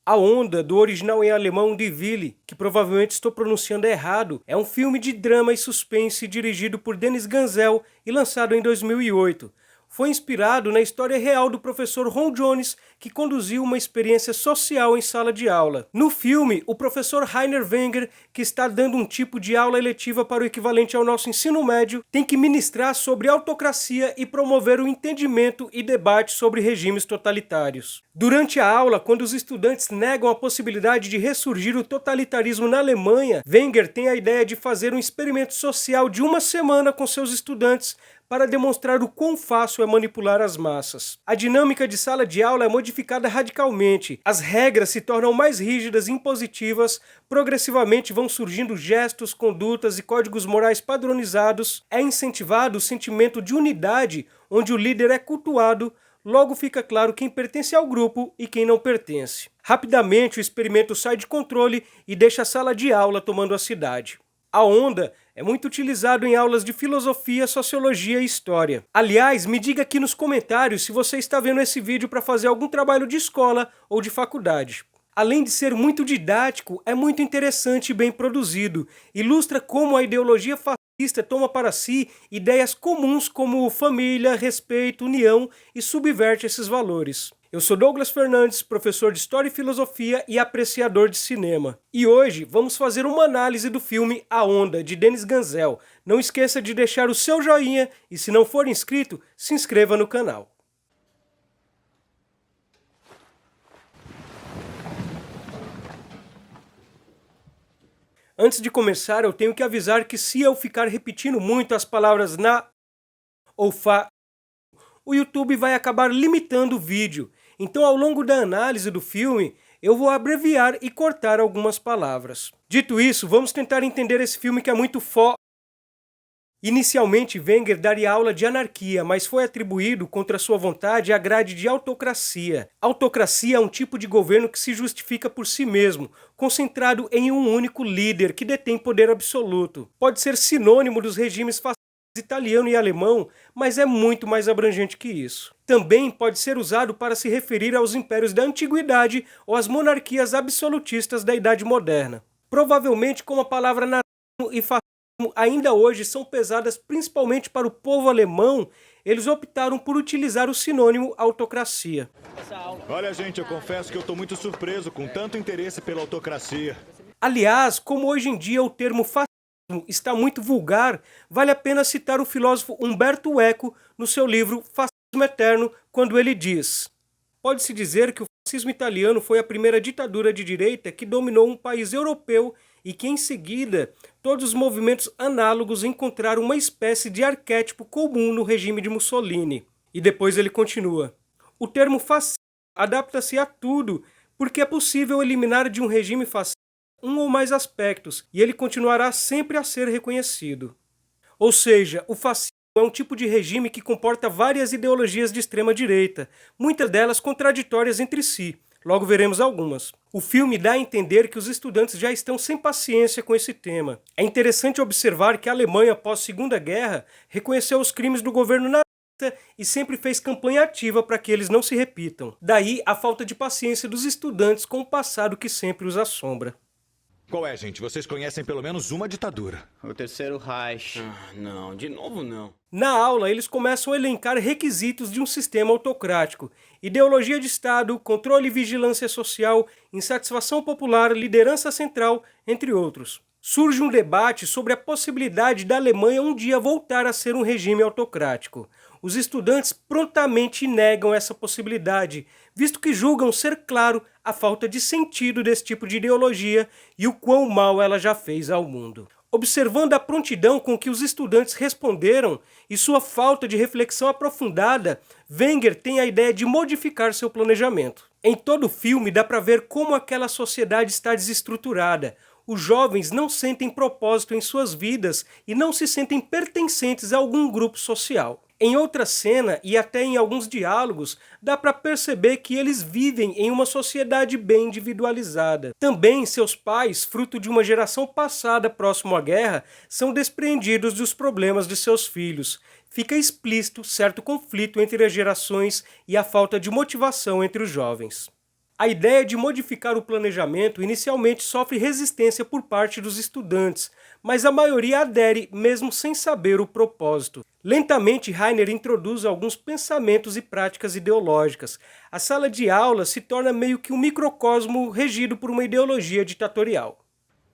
A Onda, do original em alemão Die Wille, que provavelmente estou pronunciando errado, é um filme de drama e suspense dirigido por Denis Gansel e lançado em 2008. Foi inspirado na história real do professor Ron Jones, que conduziu uma experiência social em sala de aula. No filme, o professor Rainer Wenger, que está dando um tipo de aula eletiva para o equivalente ao nosso ensino médio, tem que ministrar sobre autocracia e promover o entendimento e debate sobre regimes totalitários. Durante a aula, quando os estudantes negam a possibilidade de ressurgir o totalitarismo na Alemanha, Wenger tem a ideia de fazer um experimento social de uma semana com seus estudantes para demonstrar o quão fácil é manipular as massas. A dinâmica de sala de aula é modificada radicalmente, as regras se tornam mais rígidas e impositivas, progressivamente vão surgindo gestos, condutas e códigos morais padronizados, é incentivado o sentimento de unidade, onde o líder é cultuado, logo fica claro quem pertence ao grupo e quem não pertence. Rapidamente o experimento sai de controle e deixa a sala de aula tomando a cidade. A Onda é muito utilizado em aulas de filosofia, sociologia e história. Aliás, me diga aqui nos comentários se você está vendo esse vídeo para fazer algum trabalho de escola ou de faculdade. Além de ser muito didático, é muito interessante e bem produzido. Ilustra como a ideologia fascista toma para si ideias comuns como família, respeito, união e subverte esses valores. Eu sou Douglas Fernandes, professor de História e Filosofia e apreciador de cinema. E hoje vamos fazer uma análise do filme A Onda, de Denis Gansel. Não esqueça de deixar o seu joinha e, se não for inscrito, se inscreva no canal. Antes de começar, eu tenho que avisar que se eu ficar repetindo muito as palavras na ou fa, o YouTube vai acabar limitando o vídeo. Então, ao longo da análise do filme, eu vou abreviar e cortar algumas palavras. Dito isso, vamos tentar entender esse filme que é muito Inicialmente, Wenger daria aula de anarquia, mas foi atribuído, contra sua vontade, a grade de autocracia. Autocracia é um tipo de governo que se justifica por si mesmo, concentrado em um único líder que detém poder absoluto. Pode ser sinônimo dos regimes fascistas italiano e alemão, mas é muito mais abrangente que isso. Também pode ser usado para se referir aos impérios da antiguidade ou às monarquias absolutistas da Idade Moderna. Provavelmente, como a palavra nazismo e fascismo ainda hoje são pesadas principalmente para o povo alemão, eles optaram por utilizar o sinônimo autocracia. Olha, gente, eu confesso que eu estou muito surpreso com tanto interesse pela autocracia. Aliás, como hoje em dia o termo fascismo está muito vulgar, vale a pena citar o filósofo Umberto Eco no seu livro Fascismo Eterno, quando ele diz: pode-se dizer que o fascismo italiano foi a primeira ditadura de direita que dominou um país europeu e que, em seguida, todos os movimentos análogos encontraram uma espécie de arquétipo comum no regime de Mussolini. E depois ele continua: o termo fascismo adapta-se a tudo, porque é possível eliminar de um regime fascista um ou mais aspectos, e ele continuará sempre a ser reconhecido. Ou seja, o fascismo é um tipo de regime que comporta várias ideologias de extrema direita, muitas delas contraditórias entre si. Logo veremos algumas. O filme dá a entender que os estudantes já estão sem paciência com esse tema. É interessante observar que a Alemanha, após a Segunda Guerra, reconheceu os crimes do governo nazista e sempre fez campanha ativa para que eles não se repitam. Daí a falta de paciência dos estudantes com o passado que sempre os assombra. Qual é, gente? Vocês conhecem pelo menos uma ditadura. O Terceiro Reich. Não, de novo não. Na aula, eles começam a elencar requisitos de um sistema autocrático: ideologia de Estado, controle e vigilância social, insatisfação popular, liderança central, entre outros. Surge um debate sobre a possibilidade da Alemanha um dia voltar a ser um regime autocrático. Os estudantes prontamente negam essa possibilidade, visto que julgam ser claro a falta de sentido desse tipo de ideologia e o quão mal ela já fez ao mundo. Observando a prontidão com que os estudantes responderam e sua falta de reflexão aprofundada, Wenger tem a ideia de modificar seu planejamento. Em todo o filme dá para ver como aquela sociedade está desestruturada. Os jovens não sentem propósito em suas vidas e não se sentem pertencentes a algum grupo social. Em outra cena, e até em alguns diálogos, dá para perceber que eles vivem em uma sociedade bem individualizada. Também seus pais, fruto de uma geração passada próximo à guerra, são despreendidos dos problemas de seus filhos. Fica explícito certo conflito entre as gerações e a falta de motivação entre os jovens. A ideia de modificar o planejamento inicialmente sofre resistência por parte dos estudantes, mas a maioria adere mesmo sem saber o propósito. Lentamente, Rainer introduz alguns pensamentos e práticas ideológicas. A sala de aula se torna meio que um microcosmo regido por uma ideologia ditatorial.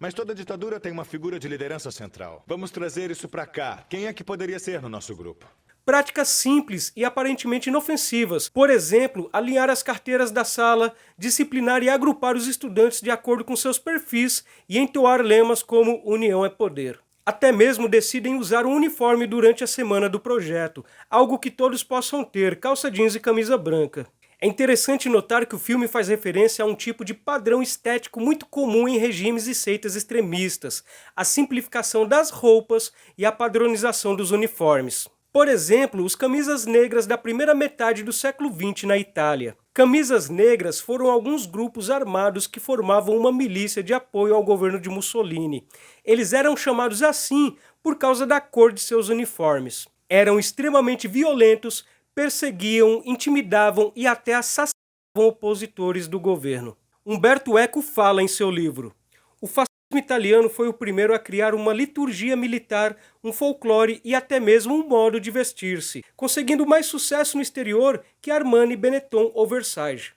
Mas toda ditadura tem uma figura de liderança central. Vamos trazer isso pra cá. Quem é que poderia ser no nosso grupo? Práticas simples e aparentemente inofensivas. Por exemplo, alinhar as carteiras da sala, disciplinar e agrupar os estudantes de acordo com seus perfis e entoar lemas como "União é poder". Até mesmo decidem usar um uniforme durante a semana do projeto, algo que todos possam ter, calça jeans e camisa branca. É interessante notar que o filme faz referência a um tipo de padrão estético muito comum em regimes e seitas extremistas, a simplificação das roupas e a padronização dos uniformes. Por exemplo, os camisas negras da primeira metade do século XX na Itália. Camisas negras foram alguns grupos armados que formavam uma milícia de apoio ao governo de Mussolini. Eles eram chamados assim por causa da cor de seus uniformes. Eram extremamente violentos, perseguiam, intimidavam e até assassinavam opositores do governo. Umberto Eco fala em seu livro: o fascismo italiano foi o primeiro a criar uma liturgia militar, um folclore e até mesmo um modo de vestir-se, conseguindo mais sucesso no exterior que Armani, Benetton ou Versace.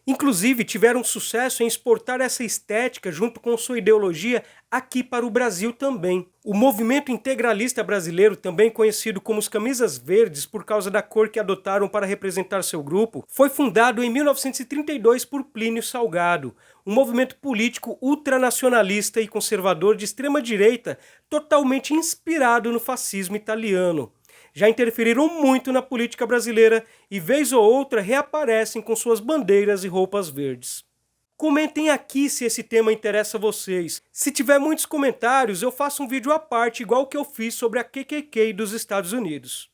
Inclusive, tiveram sucesso em exportar essa estética junto com sua ideologia aqui para o Brasil também. O movimento integralista brasileiro, também conhecido como os Camisas Verdes por causa da cor que adotaram para representar seu grupo, foi fundado em 1932 por Plínio Salgado, um movimento político ultranacionalista e conservador de extrema-direita totalmente inspirado no fascismo italiano. Já interferiram muito na política brasileira e vez ou outra reaparecem com suas bandeiras e roupas verdes. Comentem aqui se esse tema interessa a vocês. Se tiver muitos comentários, eu faço um vídeo à parte igual que eu fiz sobre a KKK dos Estados Unidos.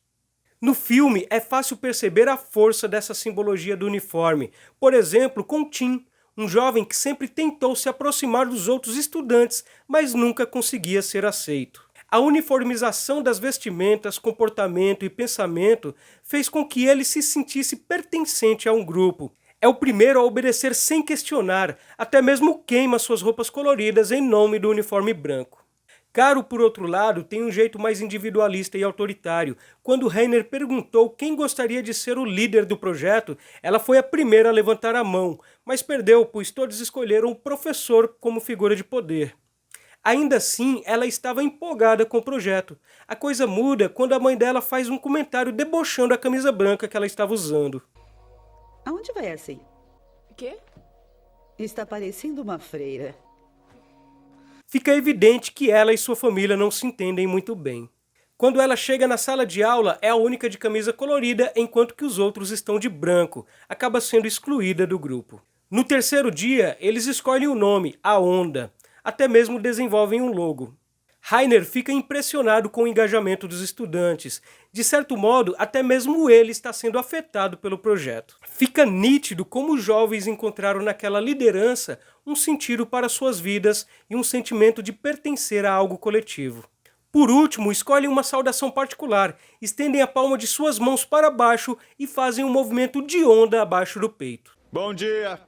No filme, é fácil perceber a força dessa simbologia do uniforme. Por exemplo, com Tim, um jovem que sempre tentou se aproximar dos outros estudantes, mas nunca conseguia ser aceito. A uniformização das vestimentas, comportamento e pensamento fez com que ele se sentisse pertencente a um grupo. É o primeiro a obedecer sem questionar, até mesmo queima suas roupas coloridas em nome do uniforme branco. Caro, por outro lado, tem um jeito mais individualista e autoritário. Quando Rainer perguntou quem gostaria de ser o líder do projeto, ela foi a primeira a levantar a mão, mas perdeu, pois todos escolheram o professor como figura de poder. Ainda assim, ela estava empolgada com o projeto. A coisa muda quando a mãe dela faz um comentário debochando a camisa branca que ela estava usando. Aonde vai assim? Quê? Está parecendo uma freira. Fica evidente que ela e sua família não se entendem muito bem. Quando ela chega na sala de aula, é a única de camisa colorida, enquanto que os outros estão de branco. Acaba sendo excluída do grupo. No terceiro dia, eles escolhem o nome, a Onda. Até mesmo desenvolvem um logo. Rainer fica impressionado com o engajamento dos estudantes. De certo modo, até mesmo ele está sendo afetado pelo projeto. Fica nítido como os jovens encontraram naquela liderança um sentido para suas vidas e um sentimento de pertencer a algo coletivo. Por último, escolhem uma saudação particular, estendem a palma de suas mãos para baixo e fazem um movimento de onda abaixo do peito. Bom dia!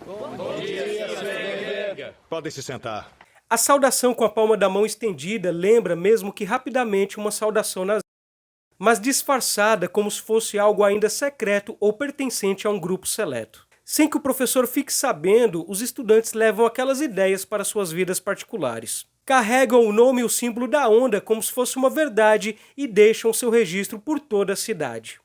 Bom dia, senhor. Podem se sentar. A saudação com a palma da mão estendida lembra mesmo que rapidamente uma saudação nazista, mas disfarçada como se fosse algo ainda secreto ou pertencente a um grupo seleto. Sem que o professor fique sabendo, os estudantes levam aquelas ideias para suas vidas particulares. Carregam o nome e o símbolo da onda como se fosse uma verdade e deixam seu registro por toda a cidade.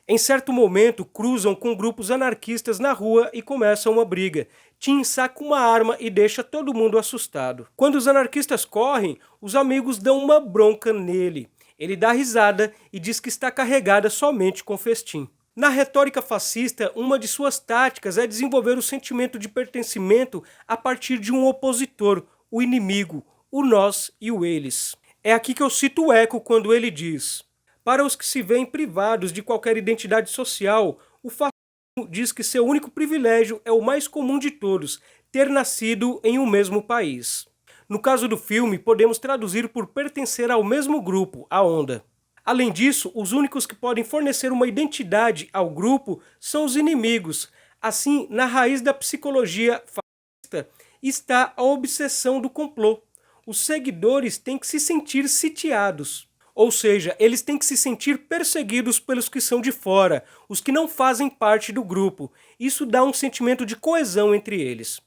Em certo momento, cruzam com grupos anarquistas na rua e começam uma briga. Tim saca uma arma e deixa todo mundo assustado. Quando os anarquistas correm, os amigos dão uma bronca nele. Ele dá risada e diz que está carregada somente com festim. Na retórica fascista, uma de suas táticas é desenvolver o sentimento de pertencimento a partir de um opositor, o inimigo, o nós e o eles. É aqui que eu cito o Eco quando ele diz: para os que se veem privados de qualquer identidade social, o fascismo diz que seu único privilégio é o mais comum de todos, ter nascido em um mesmo país. No caso do filme, podemos traduzir por pertencer ao mesmo grupo, a Onda. Além disso, os únicos que podem fornecer uma identidade ao grupo são os inimigos, Assim, na raiz da psicologia fascista está a obsessão do complô. Os seguidores têm que se sentir sitiados. Ou seja, eles têm que se sentir perseguidos pelos que são de fora, os que não fazem parte do grupo. Isso dá um sentimento de coesão entre eles.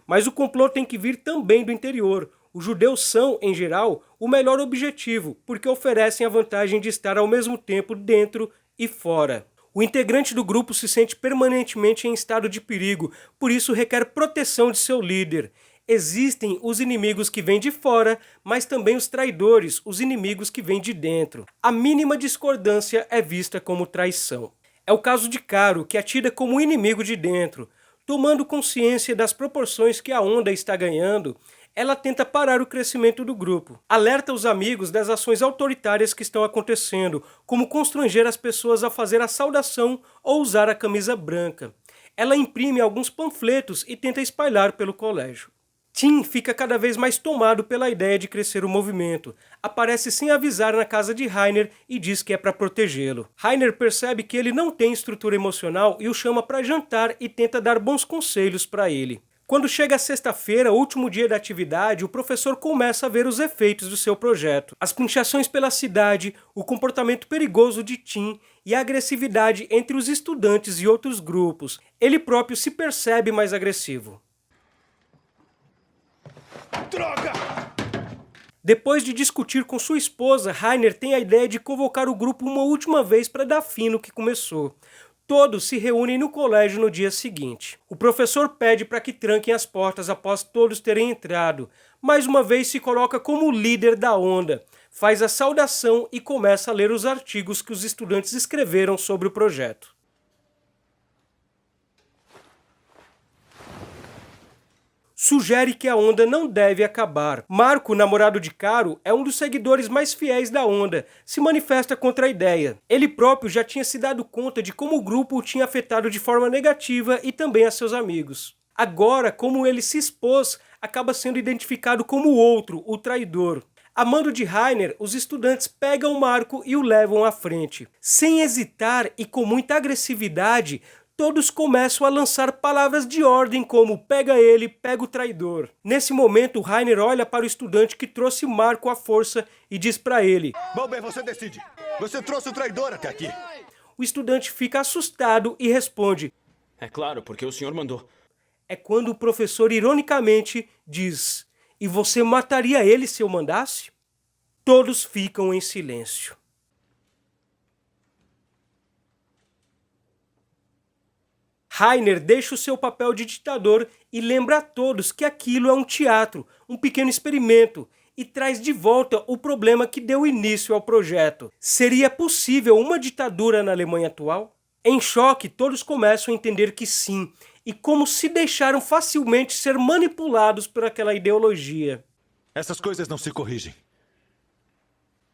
Mas o complô tem que vir também do interior. Os judeus são, em geral, o melhor objetivo, porque oferecem a vantagem de estar ao mesmo tempo dentro e fora. O integrante do grupo se sente permanentemente em estado de perigo, por isso requer proteção de seu líder. Existem os inimigos que vêm de fora, mas também os traidores, os inimigos que vêm de dentro. A mínima discordância é vista como traição. É o caso de Caro, que é tida como inimigo de dentro. Tomando consciência das proporções que a onda está ganhando, ela tenta parar o crescimento do grupo. Alerta os amigos das ações autoritárias que estão acontecendo, como constranger as pessoas a fazer a saudação ou usar a camisa branca. Ela imprime alguns panfletos e tenta espalhar pelo colégio. Tim fica cada vez mais tomado pela ideia de crescer o movimento. Aparece sem avisar na casa de Rainer e diz que é para protegê-lo. Rainer percebe que ele não tem estrutura emocional e o chama para jantar e tenta dar bons conselhos para ele. Quando chega a sexta-feira, último dia da atividade, o professor começa a ver os efeitos do seu projeto. As pinchações pela cidade, o comportamento perigoso de Tim e a agressividade entre os estudantes e outros grupos. Ele próprio se percebe mais agressivo. Droga! Depois de discutir com sua esposa, Rainer tem a ideia de convocar o grupo uma última vez para dar fim no que começou. Todos se reúnem no colégio no dia seguinte. O professor pede para que tranquem as portas após todos terem entrado. Mais uma vez se coloca como líder da onda, faz a saudação e começa a ler os artigos que os estudantes escreveram sobre o projeto. Sugere que a onda não deve acabar. Marco, namorado de Caro, é um dos seguidores mais fiéis da onda, se manifesta contra a ideia. Ele próprio já tinha se dado conta de como o grupo o tinha afetado de forma negativa e também a seus amigos. Agora, como ele se expôs, acaba sendo identificado como o outro, o traidor. A mando de Rainer, os estudantes pegam Marco e o levam à frente. Sem hesitar e com muita agressividade, todos começam a lançar palavras de ordem como pega ele, pega o traidor. Nesse momento, Rainer olha para o estudante que trouxe Marco à força e diz para ele: Bom, bem, você decide. Você trouxe o traidor até aqui. O estudante fica assustado e responde: É claro, porque o senhor mandou. É quando o professor ironicamente diz: e você mataria ele se eu mandasse? Todos ficam em silêncio. Rainer deixa o seu papel de ditador e lembra a todos que aquilo é um teatro, um pequeno experimento, e traz de volta o problema que deu início ao projeto. Seria possível uma ditadura na Alemanha atual? Em choque, todos começam a entender que sim, e como se deixaram facilmente ser manipulados por aquela ideologia. Essas coisas não se corrigem.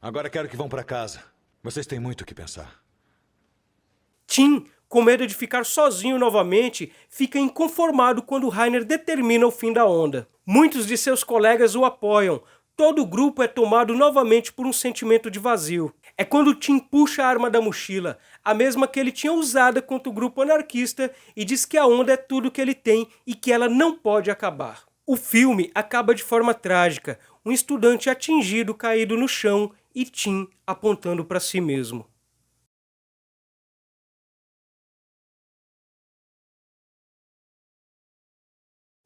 Agora quero que vão para casa. Vocês têm muito o que pensar. Tim, com medo de ficar sozinho novamente, fica inconformado quando Rainer determina o fim da onda. Muitos de seus colegas o apoiam. Todo o grupo é tomado novamente por um sentimento de vazio. É quando Tim puxa a arma da mochila, a mesma que ele tinha usada contra o grupo anarquista, e diz que a onda é tudo que ele tem e que ela não pode acabar. O filme acaba de forma trágica, um estudante atingido caído no chão e Tim apontando para si mesmo.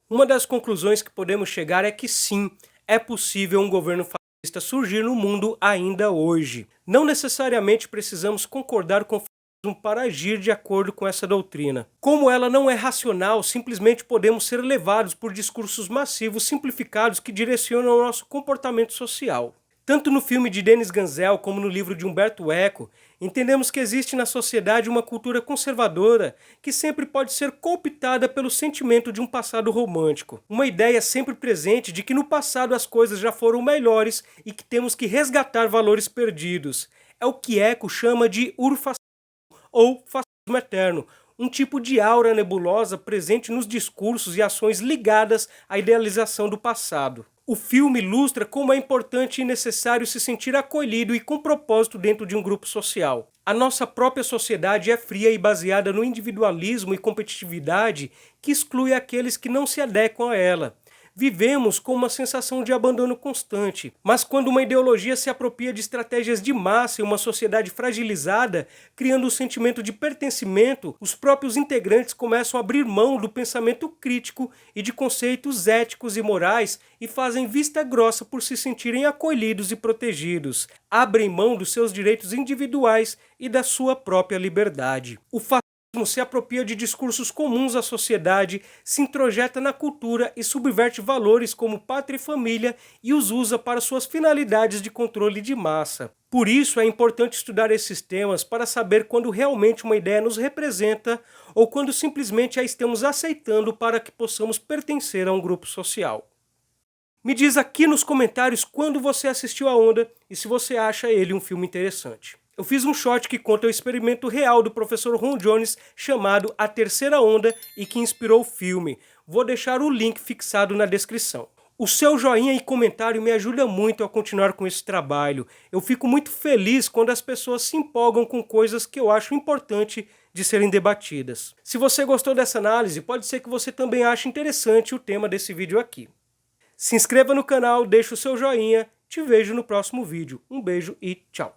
Uma das conclusões que podemos chegar é que sim, é possível um governo fascista surgir no mundo ainda hoje. Não necessariamente precisamos concordar com o fascismo para agir de acordo com essa doutrina. Como ela não é racional, simplesmente podemos ser levados por discursos massivos simplificados que direcionam o nosso comportamento social. Tanto no filme de Denis Gansel como no livro de Umberto Eco, entendemos que existe na sociedade uma cultura conservadora que sempre pode ser cooptada pelo sentimento de um passado romântico. Uma ideia sempre presente de que no passado as coisas já foram melhores e que temos que resgatar valores perdidos. É o que Eco chama de urfascismo ou fascismo eterno, um tipo de aura nebulosa presente nos discursos e ações ligadas à idealização do passado. O filme ilustra como é importante e necessário se sentir acolhido e com propósito dentro de um grupo social. A nossa própria sociedade é fria e baseada no individualismo e competitividade que exclui aqueles que não se adequam a ela. Vivemos com uma sensação de abandono constante, mas quando uma ideologia se apropria de estratégias de massa em uma sociedade fragilizada, criando um sentimento de pertencimento, os próprios integrantes começam a abrir mão do pensamento crítico e de conceitos éticos e morais e fazem vista grossa por se sentirem acolhidos e protegidos. Abrem mão dos seus direitos individuais e da sua própria liberdade. O se apropria de discursos comuns à sociedade, se introjeta na cultura e subverte valores como pátria e família e os usa para suas finalidades de controle de massa. Por isso é importante estudar esses temas para saber quando realmente uma ideia nos representa ou quando simplesmente a estamos aceitando para que possamos pertencer a um grupo social. Me diz aqui nos comentários quando você assistiu a Onda e se você acha ele um filme interessante. Eu fiz um short que conta o experimento real do professor Ron Jones chamado A Terceira Onda e que inspirou o filme. Vou deixar o link fixado na descrição. O seu joinha e comentário me ajuda muito a continuar com esse trabalho. Eu fico muito feliz quando as pessoas se empolgam com coisas que eu acho importante de serem debatidas. Se você gostou dessa análise, pode ser que você também ache interessante o tema desse vídeo aqui. Se inscreva no canal, deixe o seu joinha, te vejo no próximo vídeo. Um beijo e tchau!